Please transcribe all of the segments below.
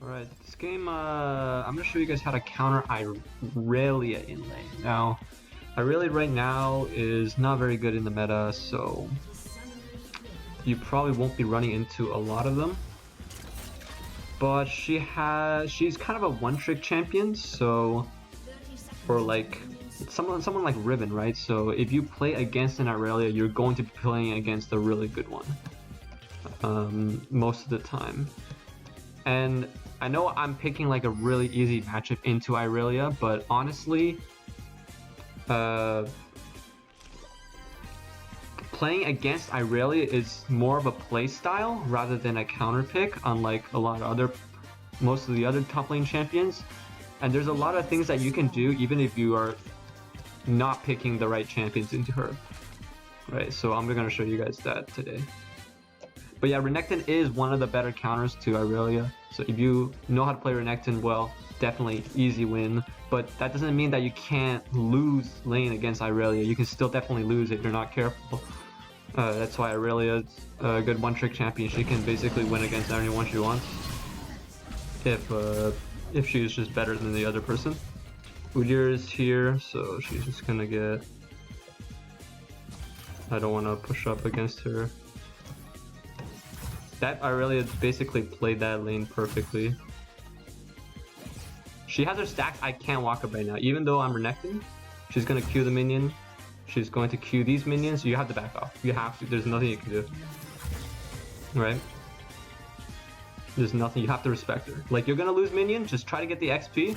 Alright, this game, I'm gonna show you guys how to counter Irelia in lane. Now, Irelia right now is not very good in the meta, so you probably won't be running into a lot of them. But she's kind of a one-trick champion, so, or like, someone like Riven, right? So if you play against an Irelia, you're going to be playing against a really good one, most of the time. And I know I'm picking like a really easy matchup into Irelia, but honestly, playing against Irelia is more of a play style rather than a counter pick, unlike most of the other top lane champions. And there's a lot of things that you can do even if you are not picking the right champions into her. Right, so I'm gonna show you guys that today. But yeah, renekton is one of the better counters to Irelia. So if you know how to play renekton well, definitely easy win. But that doesn't mean that you can't lose lane against Irelia. You can still definitely lose if you're not careful. That's why Irelia is a good one-trick champion. She can basically win against anyone she wants. If she's just better than the other person. Udyr is here, so she's just gonna get... I don't want to push up against her. That Irelia basically played that lane perfectly. She has her stacks. I can't walk up right now. Even though I'm renekton, she's going to Q the minion. She's going to Q these minions. You have to back off. You have to. There's nothing you can do. Right? There's nothing. You have to respect her. Like, you're going to lose minion. Just try to get the XP.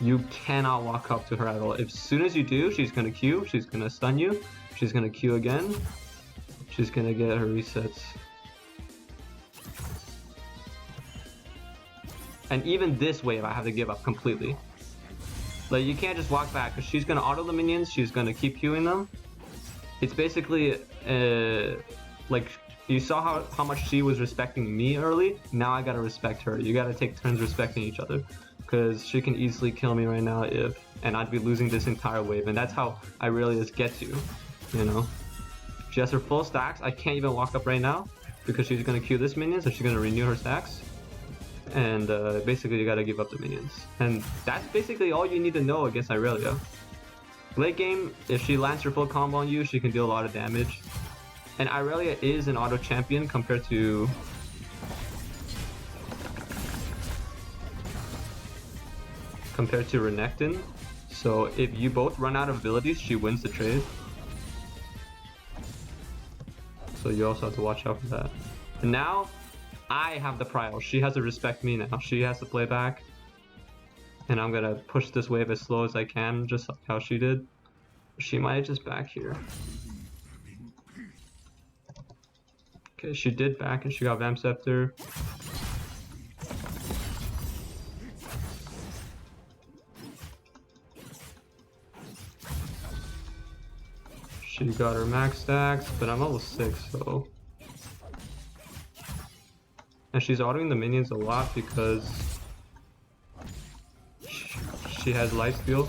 You cannot walk up to her at all. As soon as you do, she's going to Q. She's going to stun you. She's going to Q again. She's going to get her resets. And even this wave, I have to give up completely. Like, you can't just walk back, because she's going to auto the minions, she's going to keep queuing them. It's basically, like, you saw how much she was respecting me early, now I gotta respect her. You gotta take turns respecting each other. Because she can easily kill me right now and I'd be losing this entire wave, and that's how Irelias get you, you know? She has her full stacks, I can't even walk up right now, because she's going to queue this minion, so she's going to renew her stacks. And basically you gotta give up the minions. And that's basically all you need to know against Irelia. Late game, if she lands her full combo on you, she can deal a lot of damage. And Irelia is an auto champion compared to... renekton. So if you both run out of abilities, she wins the trade. So you also have to watch out for that. And now, I have the prio. She has to respect me now. She has to play back. And I'm gonna push this wave as slow as I can, just like how she did. She might just back here. Okay, she did back and she got Vamp Scepter. She got her max stacks, but I'm level 6, so... And she's autoing the minions a lot because she has lifesteal.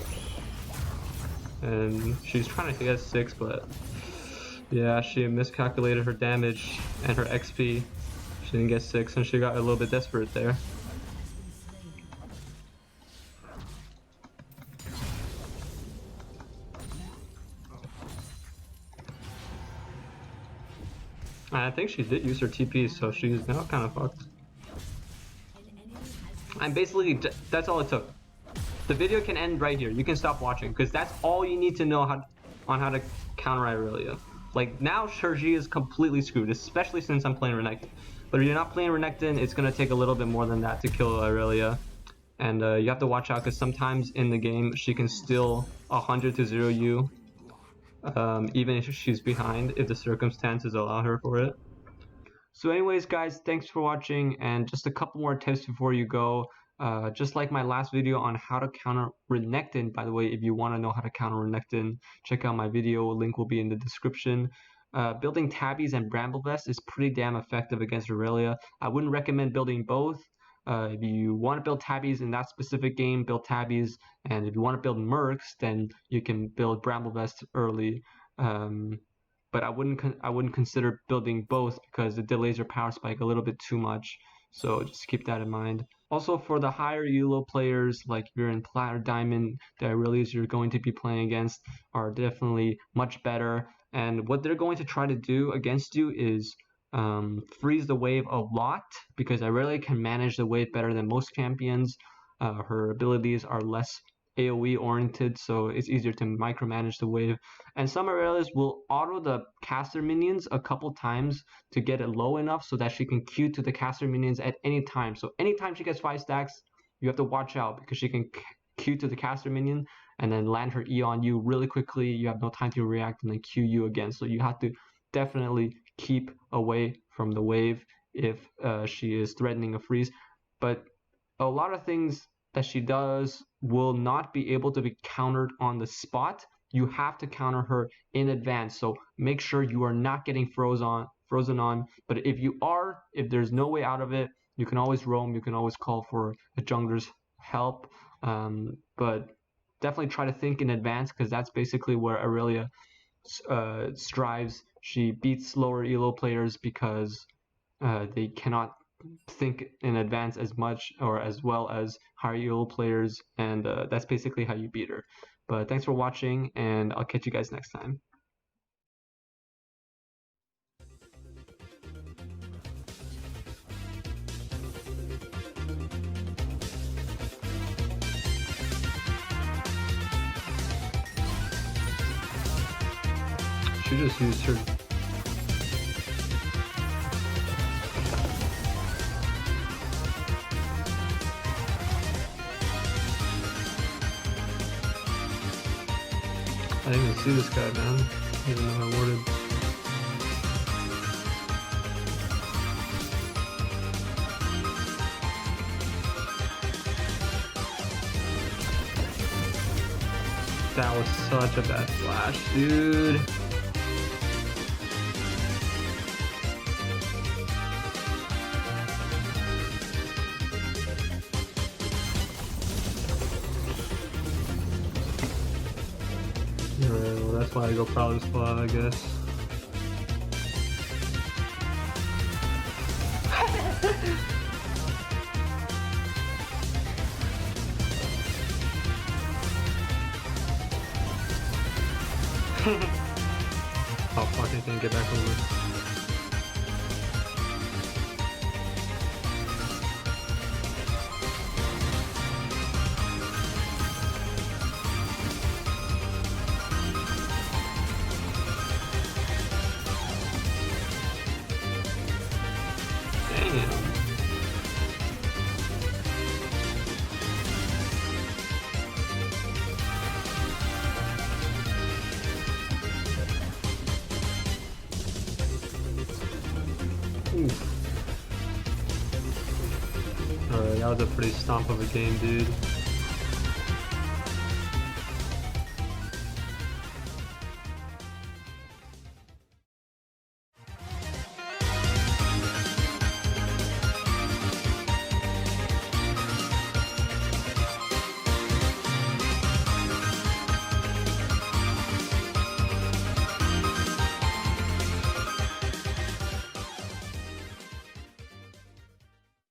And she's trying to get 6, but yeah, she miscalculated her damage and her XP. She didn't get 6 and she got a little bit desperate there. I think she did use her TP, so she's now kind of fucked. And basically, that's all it took. The video can end right here. You can stop watching, because that's all you need to know on how to counter Irelia. Like, now, sure, she is completely screwed, especially since I'm playing renekton. But if you're not playing renekton, it's going to take a little bit more than that to kill Irelia. And you have to watch out, because sometimes in the game, she can still 100 to 0 you. Even if she's behind, if the circumstances allow her for it. So anyways, guys, thanks for watching, and just a couple more tips before you go. Just like my last video on how to counter renekton, by the way, if you want to know how to counter renekton, check out my video, link will be in the description. Building Tabis and Bramble is pretty damn effective against Irelia. I wouldn't recommend building both. If you want to build Tabis in that specific game, build Tabis, and if you want to build Mercs, then you can build Bramble early. But I wouldn't consider building both because it delays your power spike a little bit too much. So just keep that in mind. Also, for the higher elo players, like if you're in Plat or Diamond, the Irelias you're going to be playing against are definitely much better. And what they're going to try to do against you is freeze the wave a lot, because Irelia can manage the wave better than most champions. Her abilities are less AoE oriented, so it's easier to micromanage the wave. And some Irelias will auto the caster minions a couple times to get it low enough so that she can Q to the caster minions at any time. So anytime she gets 5 stacks, you have to watch out, because she can Q to the caster minion and then land her E on you really quickly. You have no time to react and then Q you again. So you have to definitely keep away from the wave if she is threatening a freeze. But a lot of things that she does will not be able to be countered on the spot. You have to counter her in advance. So make sure you are not getting frozen on. But if you are, if there's no way out of it, you can always roam. You can always call for a jungler's help. But definitely try to think in advance, because that's basically where Irelia strives. She beats slower elo players because they cannot think in advance as much or as well as higher elo players, and that's basically how you beat her. But thanks for watching, and I'll catch you guys next time. She just used her. I didn't even see this guy, man. I didn't know I warded. That was such a bad flash, dude. Alright, well that's why I go probably spot, I guess. Oh fuck, I can't get back over. Damn. Alright, that was a pretty stomp of a game, dude.